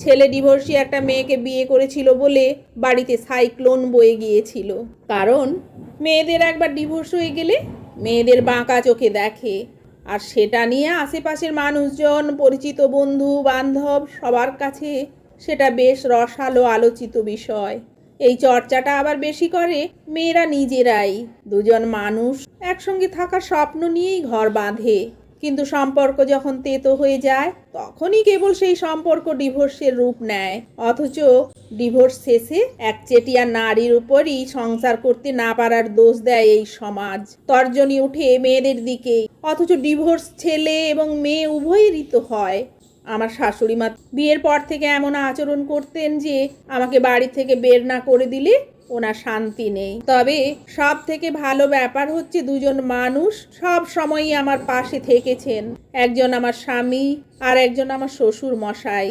ছেলে ডিভোর্সি একটা মেয়েকে বিয়ে করেছিল বলে বাড়িতে সাইক্লোন বয়ে গিয়েছিল। কারণ মেয়েদের একবার ডিভোর্স হয়ে গেলে মেয়েদের বাঁকা চোখে দেখে, আর সেটা নিয়ে আশেপাশের মানুষজন, পরিচিত বন্ধু বান্ধব সবার কাছে সেটা বেশ রসালো আলোচিত বিষয়। এই চর্চাটা আবার বেশি করে মেয়েরা নিজেরাই। দুজন মানুষ একসঙ্গে থাকার স্বপ্ন নিয়েই ঘর বাঁধে, কিন্তু সম্পর্ক যখন তেতো হয়ে যায় তখনই কেবল সেই সম্পর্ক ডিভোর্সের রূপ নেয়। অথচ ডিভোর্স শেষে একচেটিয়া নারীর উপরই সংসার করতে না পারার দোষ দেয় এই সমাজ। তর্জনী উঠে মেয়েদের দিকে, অথচ ডিভোর্স ছেলে এবং মেয়ে উভয়েরই তো হয়। আমার শাশুড়ি মা বিয়ের পর থেকে এমন আচরণ করতেন যে আমাকে বাড়ি থেকে বের না করে দিলে ওনার শান্তি নেই। তবে সব থেকে ভালো ব্যাপার হচ্ছে দুজন মানুষ সব সময়ই আমার পাশে থেকেছেন। একজন আমার স্বামী আর একজন আমার শ্বশুর মশাই।